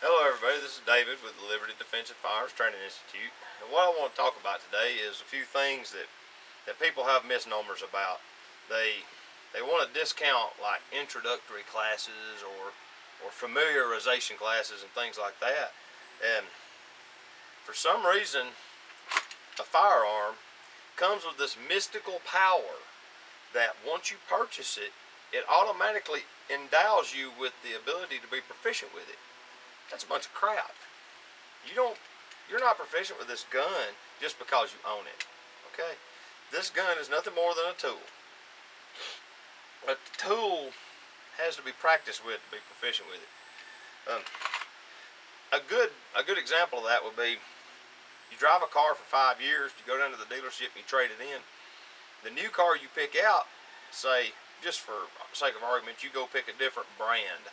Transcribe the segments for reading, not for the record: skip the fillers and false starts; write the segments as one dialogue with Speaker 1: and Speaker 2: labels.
Speaker 1: Hello everybody, this is David with the Liberty Defensive Firearms Training Institute. And what I want to talk about today is a few things that people have misnomers about. They want to discount like introductory classes or familiarization classes and things like that. And for some reason, a firearm comes with this mystical power that once you purchase it, it automatically endows you with the ability to be proficient with it. That's a bunch of crap. You're not proficient with this gun just because you own it. Okay? This gun is nothing more than a tool. But the tool has to be practiced with to be proficient with it. A good example of that would be you drive a car for 5 years, you go down to the dealership and you trade it in. The new car you pick out, say, just for sake of argument, you go pick a different brand.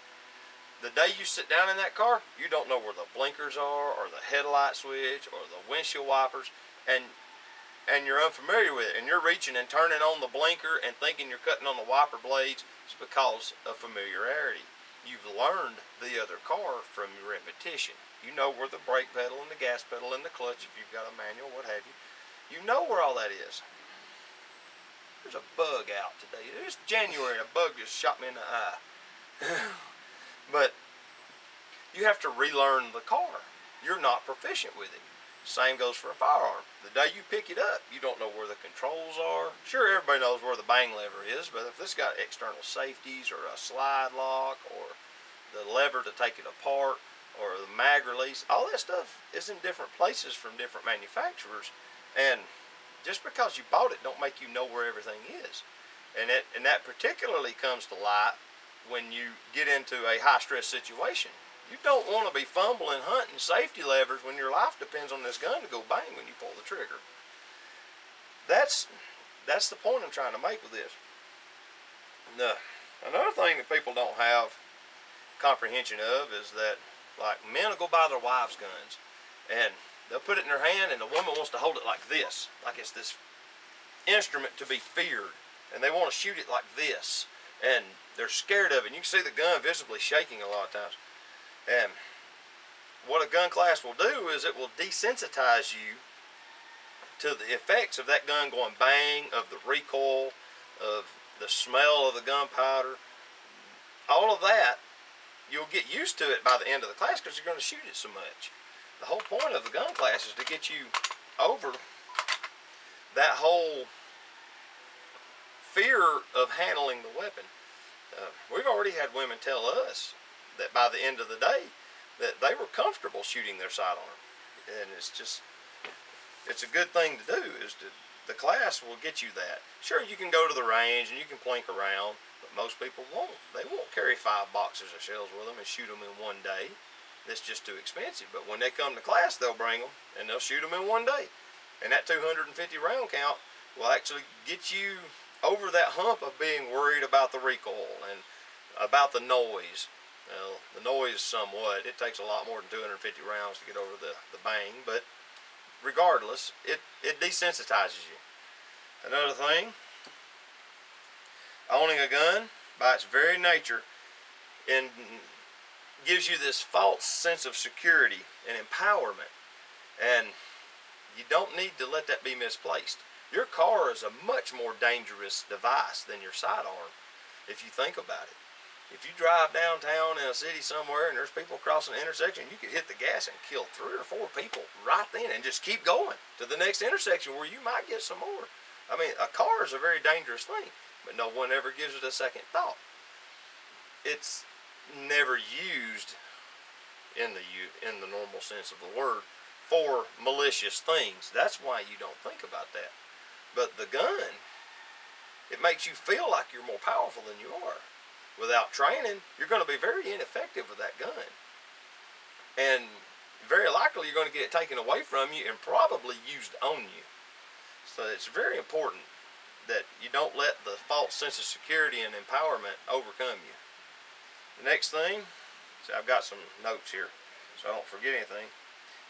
Speaker 1: The day you sit down in that car, you don't know where the blinkers are or the headlight switch or the windshield wipers, and you're unfamiliar with it, and you're reaching and turning on the blinker and thinking you're cutting on the wiper blades. It's because of familiarity. You've learned the other car from your repetition. You know where the brake pedal and the gas pedal and the clutch, if you've got a manual, what have you. You know where all that is. There's a bug out today. It's January and a bug just shot me in the eye. But you have to relearn the car. You're not proficient with it. Same goes for a firearm. The day you pick it up, you don't know where the controls are. Sure, everybody knows where the bang lever is, but if it's got external safeties or a slide lock or the lever to take it apart or the mag release, all that stuff is in different places from different manufacturers. And just because you bought it don't make you know where everything is. And that particularly comes to light when you get into a high-stress situation. You don't want to be fumbling, hunting safety levers when your life depends on this gun to go bang when you pull the trigger. That's the point I'm trying to make with this. Now, another thing that people don't have comprehension of is that, like, men will go buy their wives' guns, and they'll put it in their hand, and the woman wants to hold it like this, like it's this instrument to be feared, and they want to shoot it like this. And they're scared of it. And you can see the gun visibly shaking a lot of times. And what a gun class will do is it will desensitize you to the effects of that gun going bang, of the recoil, of the smell of the gunpowder. All of that, you'll get used to it by the end of the class because you're going to shoot it so much. The whole point of the gun class is to get you over that whole fear of handling the weapon. We've already had women tell us that by the end of the day that they were comfortable shooting their sidearm, and it's a good thing to do. The class will get you that. Sure, you can go to the range and you can plink around, but most people won't. They won't carry 5 boxes of shells with them and shoot them in one day. That's just too expensive. But when they come to class, they'll bring them and they'll shoot them in one day, and that 250 round count will actually get you over that hump of being worried about the recoil and about the noise. Well, the noise somewhat. It takes a lot more than 250 rounds to get over the bang, but regardless, it desensitizes you. Another thing, owning a gun by its very nature gives you this false sense of security and empowerment, and you don't need to let that be misplaced. Your car is a much more dangerous device than your sidearm, if you think about it. If you drive downtown in a city somewhere and there's people crossing the intersection, you could hit the gas and kill 3 or 4 people right then and just keep going to the next intersection where you might get some more. I mean, a car is a very dangerous thing, but no one ever gives it a second thought. It's never used in the normal sense of the word for malicious things. That's why you don't think about that. But the gun, it makes you feel like you're more powerful than you are. Without training, you're going to be very ineffective with that gun. And very likely you're going to get it taken away from you and probably used on you. So it's very important that you don't let the false sense of security and empowerment overcome you. The next thing, so I've got some notes here so I don't forget anything,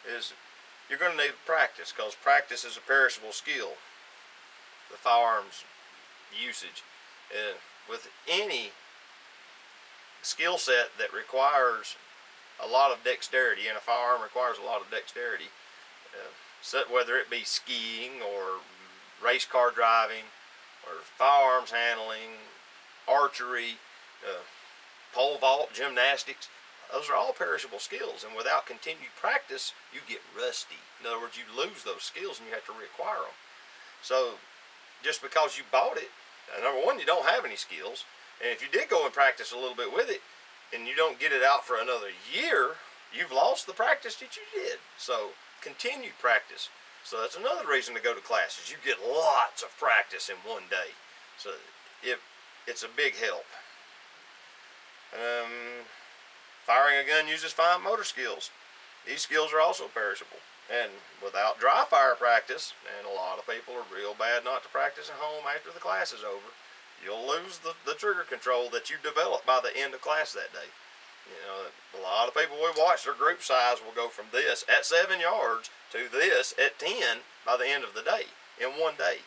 Speaker 1: is you're going to need practice, because practice is a perishable skill. The firearms usage. With any skill set that requires a lot of dexterity, and a firearm requires a lot of dexterity. So whether it be skiing or race car driving or firearms handling, archery, pole vault, gymnastics, those are all perishable skills, and without continued practice, you get rusty. In other words, you lose those skills and you have to reacquire them. So just because you bought it, number one, you don't have any skills, and if you did go and practice a little bit with it and you don't get it out for another year, you've lost the practice that you did. So continued practice. So that's another reason to go to classes. You get lots of practice in one day. So it's a big help. Firing a gun uses fine motor skills. These skills are also perishable. And without dry fire practice, and a lot of people are real bad not to practice at home after the class is over, you'll lose the trigger control that you developed by the end of class that day. You know, a lot of people we watch, their group size will go from this at 7 yards to this at 10 by the end of the day, in one day.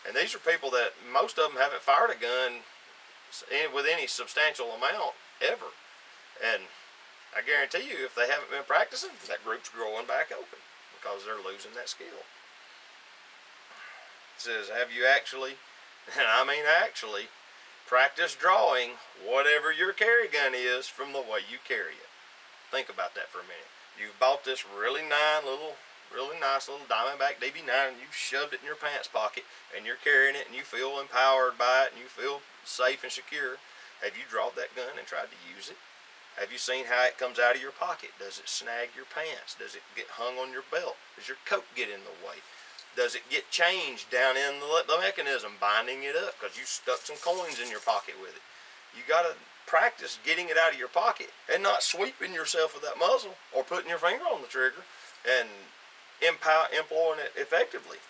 Speaker 1: And these are people that most of them haven't fired a gun with any substantial amount ever. And I guarantee you, if they haven't been practicing, that group's growing back open because they're losing that skill. It says, have you actually, and I mean actually, practice drawing whatever your carry gun is from the way you carry it? Think about that for a minute. You've bought this really nice little Diamondback DB9 and you've shoved it in your pants pocket and you're carrying it and you feel empowered by it and you feel safe and secure. Have you drawn that gun and tried to use it? Have you seen how it comes out of your pocket? Does it snag your pants? Does it get hung on your belt? Does your coat get in the way? Does it get changed down in the mechanism, binding it up because you stuck some coins in your pocket with it? You got to practice getting it out of your pocket and not sweeping yourself with that muzzle or putting your finger on the trigger and employing it effectively.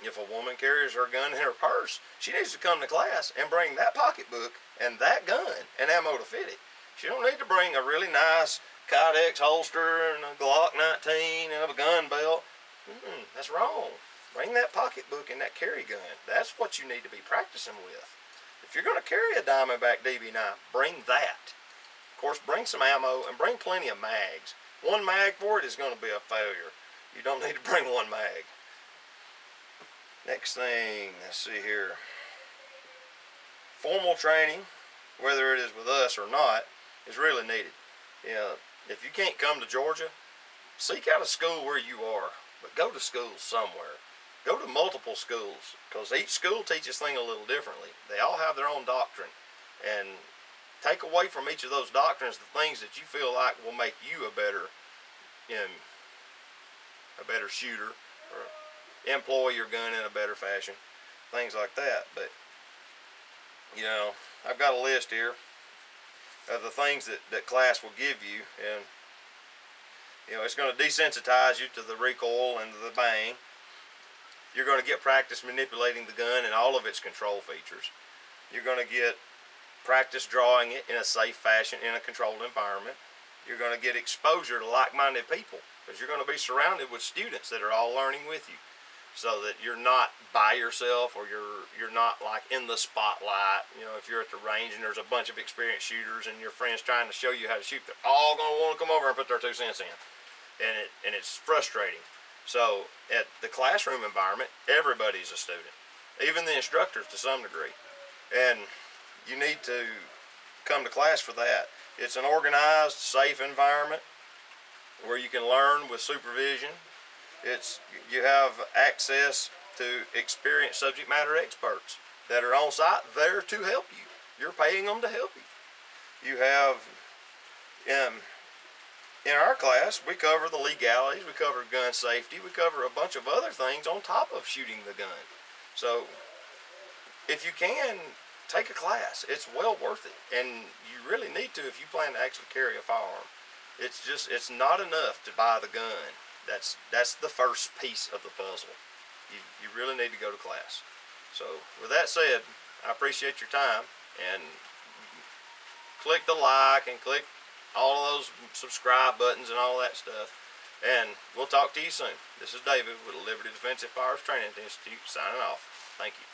Speaker 1: If a woman carries her gun in her purse, she needs to come to class and bring that pocketbook and that gun and ammo to fit it. She don't need to bring a really nice Kydex holster and a Glock 19 and a gun belt. That's wrong. Bring that pocketbook and that carry gun. That's what you need to be practicing with. If you're going to carry a Diamondback DB9, bring that. Of course, bring some ammo and bring plenty of mags. One mag for it is going to be a failure. You don't need to bring one mag. Next thing, let's see here. Formal training, whether it is with us or not, is really needed. You know, if you can't come to Georgia, seek out a school where you are, but go to school somewhere. Go to multiple schools, because each school teaches things a little differently. They all have their own doctrine, and take away from each of those doctrines the things that you feel like will make you a better shooter, or employ your gun in a better fashion, things like that. But you know, I've got a list here of the things that class will give you, and you know, it's going to desensitize you to the recoil and the bang. You're going to get practice manipulating the gun and all of its control features. You're going to get practice drawing it in a safe fashion in a controlled environment. You're going to get exposure to like-minded people, because you're going to be surrounded with students that are all learning with you, so that you're not by yourself, or you're not like in the spotlight. You know, if you're at the range and there's a bunch of experienced shooters and your friends trying to show you how to shoot, they're all going to want to come over and put their 2 cents in, and it's frustrating. So at the classroom environment, everybody's a student, even the instructors to some degree, and you need to come to class for that. It's an organized, safe environment where you can learn with supervision. You have access to experienced subject matter experts that are on site there to help you. You're paying them to help you. You have, in our class, we cover the legalities, we cover gun safety, we cover a bunch of other things on top of shooting the gun. So if you can, take a class. It's well worth it, and you really need to if you plan to actually carry a firearm. It's not enough to buy the gun. That's the first piece of the puzzle. You really need to go to class. So with that said, I appreciate your time, and click the like and click all of those subscribe buttons and all that stuff, and we'll talk to you soon. This is David with the Ldfti Defensive Firearms Training Institute signing off. Thank you.